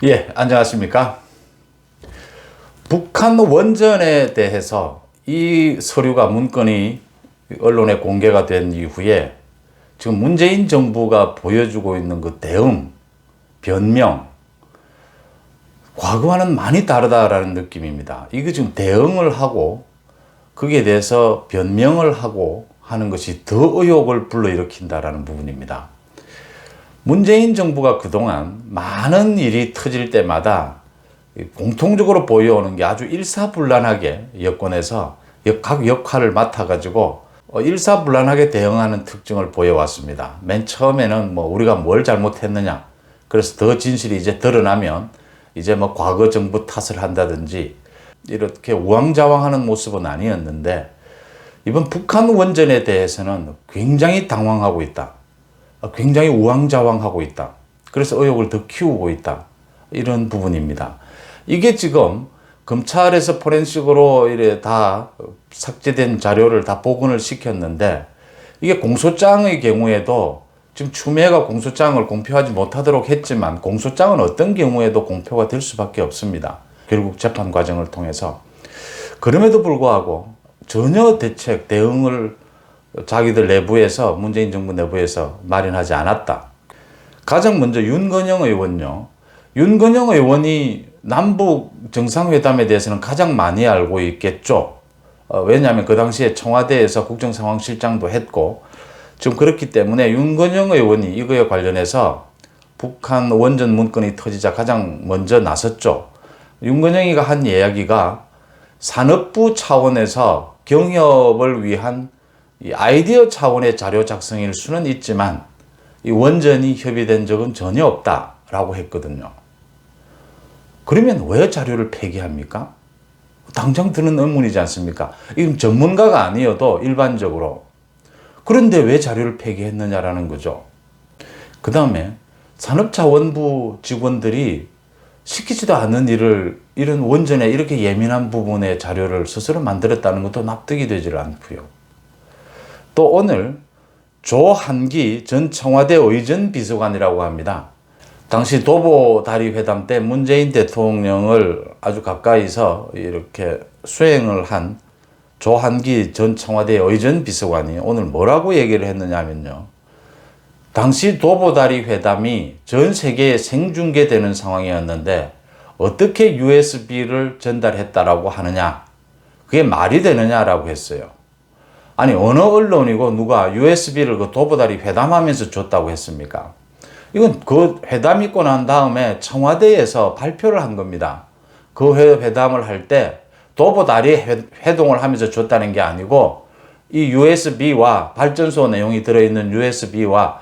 예, 안녕하십니까? 북한 원전에 대해서 이 서류가 문건이 언론에 공개가 된 이후에 지금 문재인 정부가 보여주고 있는 그 대응, 변명, 과거와는 많이 다르다라는 느낌입니다. 이거 지금 대응을 하고 거기에 대해서 변명을 하고 하는 것이 더 의혹을 불러일으킨다라는 부분입니다. 문재인 정부가 그동안 많은 일이 터질 때마다 공통적으로 보여오는 게 아주 일사불란하게 여권에서 각 역할을 맡아가지고 일사불란하게 대응하는 특징을 보여왔습니다. 맨 처음에는 우리가 뭘 잘못했느냐, 그래서 더 진실이 이제 드러나면 이제 과거 정부 탓을 한다든지 이렇게 우왕좌왕하는 모습은 아니었는데, 이번 북한 원전에 대해서는 굉장히 당황하고 있다, 굉장히 우왕좌왕하고 있다, 그래서 의혹을 더 키우고 있다, 이런 부분입니다. 이게 지금 검찰에서 포렌식으로 이래 다 삭제된 자료를 다 복원을 시켰는데, 이게 공소장의 경우에도 지금 추미애가 공소장을 공표하지 못하도록 했지만 공소장은 어떤 경우에도 공표가 될 수밖에 없습니다. 결국 재판 과정을 통해서. 그럼에도 불구하고 전혀 대책, 대응을 자기들 내부에서, 문재인 정부 내부에서 마련하지 않았다. 가장 먼저 윤건영 의원요. 윤건영 의원이 남북 정상회담에 대해서는 가장 많이 알고 있겠죠. 왜냐하면 그 당시에 청와대에서 국정상황실장도 했고, 지금 그렇기 때문에 윤건영 의원이 이거에 관련해서 북한 원전 문건이 터지자 가장 먼저 나섰죠. 윤건영이가 한 이야기가 산업부 차원에서 경협을 위한 이 아이디어 차원의 자료 작성일 수는 있지만 이 원전이 협의된 적은 전혀 없다라고 했거든요. 그러면 왜 자료를 폐기합니까? 당장 드는 의문이지 않습니까? 이건 전문가가 아니어도 일반적으로. 그런데 왜 자료를 폐기했느냐라는 거죠. 그 다음에 산업자원부 직원들이 시키지도 않은 일을, 이런 원전에 이렇게 예민한 부분의 자료를 스스로 만들었다는 것도 납득이 되질 않고요. 또 오늘 조한기 전 청와대 의전 비서관이라고 합니다. 당시 도보다리 회담 때 문재인 대통령을 아주 가까이서 이렇게 수행을 한 조한기 전 청와대 의전 비서관이 오늘 뭐라고 얘기를 했느냐 하면요. 당시 도보다리 회담이 전 세계에 생중계되는 상황이었는데 어떻게 USB를 전달했다라고 하느냐. 그게 말이 되느냐라고 했어요. 아니, 어느 언론이고 누가 USB를 그 도보다리 회담하면서 줬다고 했습니까? 이건 그 회담 있고 난 다음에 청와대에서 발표를 한 겁니다. 그 회담을 할 때 도보다리 회동을 하면서 줬다는 게 아니고, 이 USB와 발전소 내용이 들어있는 USB와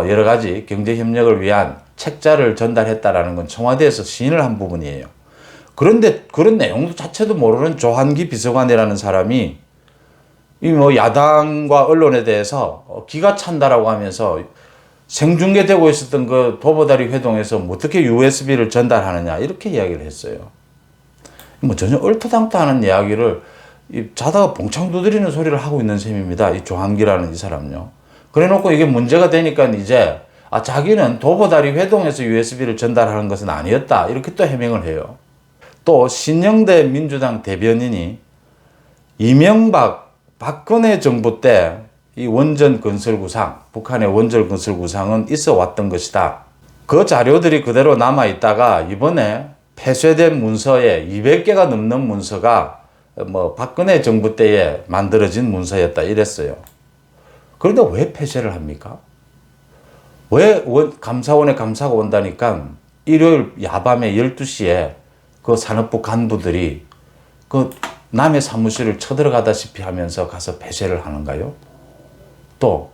여러 가지 경제 협력을 위한 책자를 전달했다라는 건 청와대에서 시인을 한 부분이에요. 그런데 그런 내용 자체도 모르는 조한기 비서관이라는 사람이 이 야당과 언론에 대해서 기가 찬다라고 하면서 생중계되고 있었던 그 도보다리 회동에서 어떻게 USB를 전달하느냐, 이렇게 이야기를 했어요. 전혀 얼토당토하는 이야기를 자다가 봉창 두드리는 소리를 하고 있는 셈입니다. 이 조한기라는 이 사람요. 그래 놓고 이게 문제가 되니까 이제 자기는 도보다리 회동에서 USB를 전달하는 것은 아니었다, 이렇게 또 해명을 해요. 또 신영대 민주당 대변인이 이명박, 박근혜 정부 때 이 원전 건설 구상, 북한의 원전 건설 구상은 있어 왔던 것이다. 그 자료들이 그대로 남아 있다가 이번에 폐쇄된 문서에 200개가 넘는 문서가 박근혜 정부 때에 만들어진 문서였다, 이랬어요. 그런데 왜 폐쇄를 합니까? 왜 감사원에 감사가 온다니까 일요일 야밤에 12시에 그 산업부 간부들이 그 남의 사무실을 쳐들어가다시피 하면서 가서 폐쇄를 하는가요? 또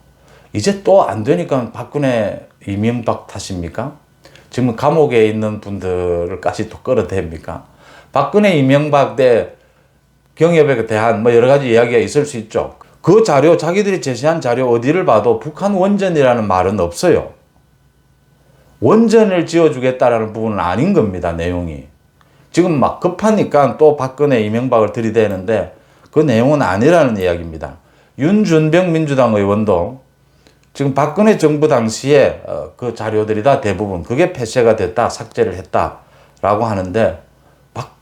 이제 또 안 되니까 박근혜, 이명박 탓입니까? 지금 감옥에 있는 분들까지 또 끌어댑니까? 박근혜, 이명박 때 경협에 대한 여러 가지 이야기가 있을 수 있죠. 그 자료, 자기들이 제시한 자료 어디를 봐도 북한 원전이라는 말은 없어요. 원전을 지어주겠다라는 부분은 아닌 겁니다, 내용이. 지금 급하니까 또 박근혜, 이명박을 들이대는데 그 내용은 아니라는 이야기입니다. 윤준병 민주당 의원도 지금 박근혜 정부 당시에 그 자료들이 다 대부분 그게 폐쇄가 됐다, 삭제를 했다라고 하는데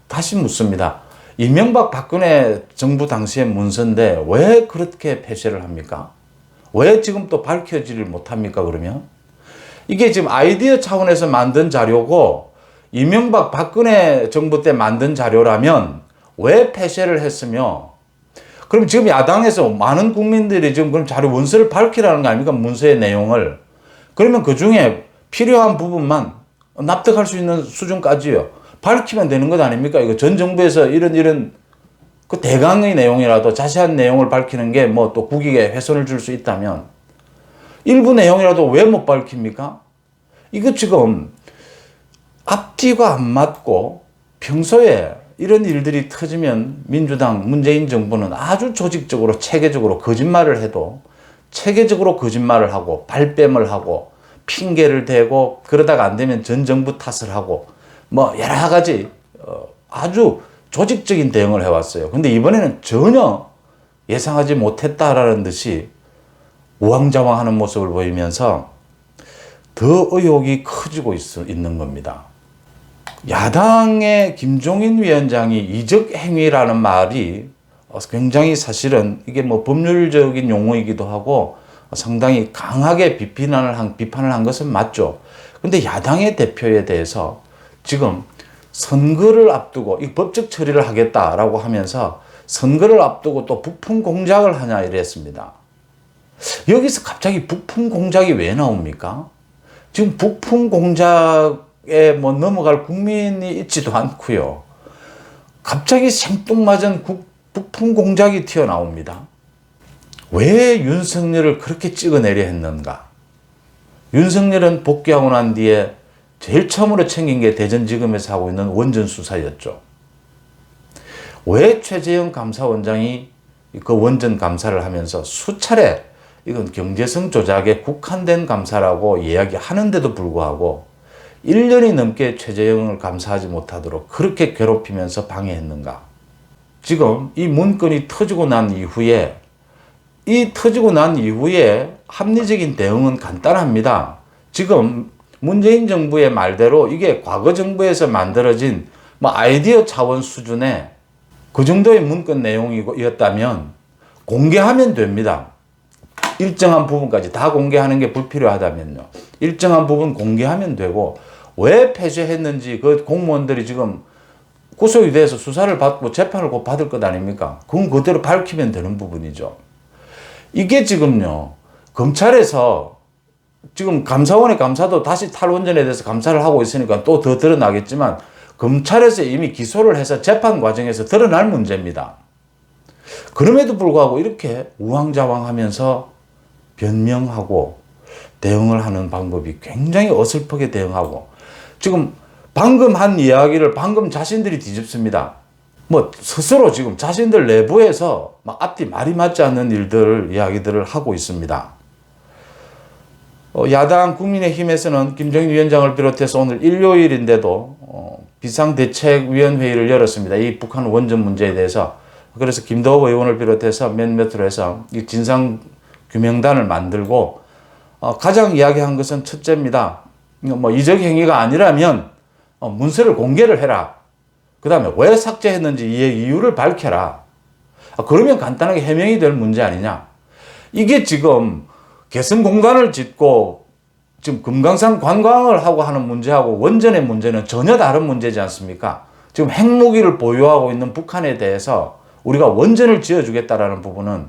다시 묻습니다. 이명박 박근혜 정부 당시의 문서인데 왜 그렇게 폐쇄를 합니까? 왜 지금 또 밝혀지를 못합니까? 그러면 이게 지금 아이디어 차원에서 만든 자료고 이명박 박근혜 정부 때 만든 자료라면 왜 폐쇄를 했으며, 그럼 지금 야당에서 많은 국민들이 지금 그럼 자료 문서를 밝히라는 거 아닙니까? 문서의 내용을. 그러면 그 중에 필요한 부분만 납득할 수 있는 수준까지요. 밝히면 되는 것 아닙니까? 이거 전 정부에서 이런 그 대강의 내용이라도 자세한 내용을 밝히는 게 뭐 또 국익에 훼손을 줄 수 있다면 일부 내용이라도 왜 못 밝힙니까? 이거 지금 앞뒤가 안 맞고 평소에 이런 일들이 터지면 민주당 문재인 정부는 아주 조직적으로 체계적으로 거짓말을 해도 체계적으로 거짓말을 하고 발뺌을 하고 핑계를 대고 그러다가 안 되면 전 정부 탓을 하고 뭐 여러 가지 아주 조직적인 대응을 해왔어요. 근데 이번에는 전혀 예상하지 못했다라는 듯이 우왕좌왕하는 모습을 보이면서 더 의혹이 커지고 있는 겁니다. 야당의 김종인 위원장이 이적 행위라는 말이 굉장히 사실은 이게 뭐 법률적인 용어이기도 하고 상당히 강하게 비판을 한 것은 맞죠. 근데 야당의 대표에 대해서 지금 선거를 앞두고 이 법적 처리를 하겠다라고 하면서 선거를 앞두고 또 부품 공작을 하냐 이랬습니다. 여기서 갑자기 부품 공작이 왜 나옵니까? 지금 부품 공작에 뭐 넘어갈 국민이 있지도 않고요. 갑자기 생뚱맞은 부품 공작이 튀어나옵니다. 왜 윤석열을 그렇게 찍어내려 했는가? 윤석열은 복귀하고 난 뒤에 제일 처음으로 챙긴 게 대전지검에서 하고 있는 원전 수사였죠. 왜 최재형 감사원장이 그 원전 감사를 하면서 수차례 이건 경제성 조작에 국한된 감사라고 이야기하는데도 불구하고 1년이 넘게 최재형을 감사하지 못하도록 그렇게 괴롭히면서 방해했는가? 지금 이 문건이 터지고 난 이후에 합리적인 대응은 간단합니다. 지금 문재인 정부의 말대로 이게 과거 정부에서 만들어진 뭐 아이디어 차원 수준의 그 정도의 문건 내용이었다면 공개하면 됩니다. 일정한 부분까지 다 공개하는 게 불필요하다면요. 일정한 부분 공개하면 되고 왜 폐쇄했는지 그 공무원들이 지금 구속이 돼서 수사를 받고 재판을 곧 받을 것 아닙니까? 그건 그대로 밝히면 되는 부분이죠. 이게 지금요. 검찰에서 지금 감사원의 감사도 다시 탈원전에 대해서 감사를 하고 있으니까 또 더 드러나겠지만 검찰에서 이미 기소를 해서 재판 과정에서 드러날 문제입니다. 그럼에도 불구하고 이렇게 우왕좌왕하면서 변명하고 대응을 하는 방법이 굉장히 어설프게 대응하고 지금 방금 한 이야기를 방금 자신들이 뒤집습니다. 뭐 스스로 지금 자신들 내부에서 막 앞뒤 말이 맞지 않는 이야기들을 하고 있습니다. 야당 국민의힘에서는 김정인 위원장을 비롯해서 오늘 일요일인데도 비상대책위원회의를 열었습니다. 이 북한 원전 문제에 대해서. 그래서 김도읍 의원을 비롯해서 몇몇으로 해서 이 진상규명단을 만들고 가장 이야기한 것은 첫째입니다. 뭐 이적 행위가 아니라면 문서를 공개를 해라. 그 다음에 왜 삭제했는지 이의 이유를 밝혀라. 그러면 간단하게 해명이 될 문제 아니냐. 이게 지금 개성공단을 짓고 지금 금강산 관광을 하고 하는 문제하고 원전의 문제는 전혀 다른 문제지 않습니까? 지금 핵무기를 보유하고 있는 북한에 대해서 우리가 원전을 지어주겠다라는 부분은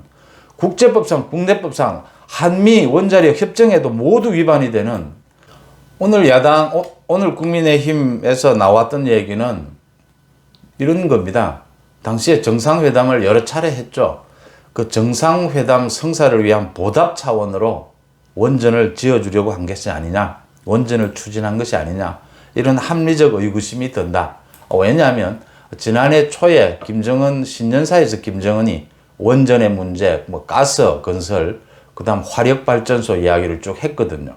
국제법상, 국내법상 한미 원자력 협정에도 모두 위반이 되는 오늘 국민의힘에서 나왔던 얘기는 이런 겁니다. 당시에 정상회담을 여러 차례 했죠. 그 정상회담 성사를 위한 보답 차원으로 원전을 지어주려고 한 것이 아니냐, 원전을 추진한 것이 아니냐, 이런 합리적 의구심이 든다. 왜냐하면 지난해 초에 김정은 신년사에서 김정은이 원전의 문제, 뭐 가스 건설, 그 다음 화력발전소 이야기를 쭉 했거든요.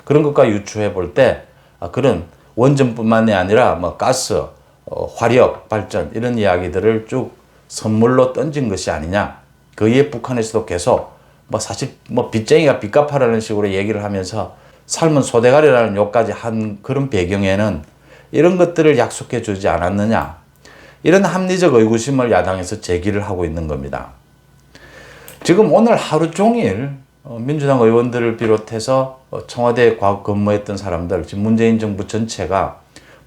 그런 것과 유추해 볼 때 그런 원전뿐만이 아니라 뭐 가스, 화력 발전 이런 이야기들을 쭉 선물로 던진 것이 아니냐. 그에 북한에서도 계속 뭐 사실 뭐 빚쟁이가 빚 갚아라는 식으로 얘기를 하면서 삶은 소대가리라는 욕까지 한 그런 배경에는 이런 것들을 약속해 주지 않았느냐, 이런 합리적 의구심을 야당에서 제기를 하고 있는 겁니다. 지금 오늘 하루 종일 민주당 의원들을 비롯해서 청와대에 근무했던 사람들, 지금 문재인 정부 전체가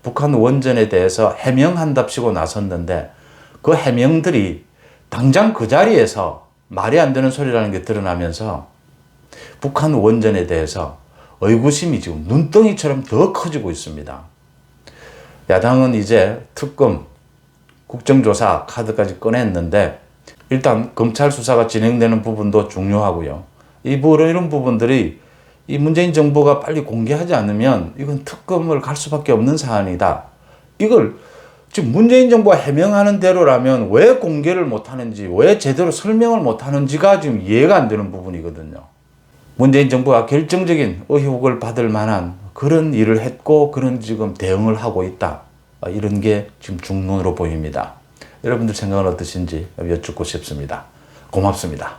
북한 원전에 대해서 해명한답시고 나섰는데, 그 해명들이 당장 그 자리에서 말이 안 되는 소리라는 게 드러나면서 북한 원전에 대해서 의구심이 지금 눈덩이처럼 더 커지고 있습니다. 야당은 이제 특검, 국정조사 카드까지 꺼냈는데, 일단 검찰 수사가 진행되는 부분도 중요하고요. 이런 부분들이 이 문재인 정부가 빨리 공개하지 않으면 이건 특검을 갈 수밖에 없는 사안이다. 이걸 지금 문재인 정부가 해명하는 대로라면 왜 공개를 못하는지, 왜 제대로 설명을 못하는지가 지금 이해가 안 되는 부분이거든요. 문재인 정부가 결정적인 의혹을 받을 만한 그런 일을 했고, 그런 지금 대응을 하고 있다. 이런 게 지금 중론으로 보입니다. 여러분들 생각은 어떠신지 여쭙고 싶습니다. 고맙습니다.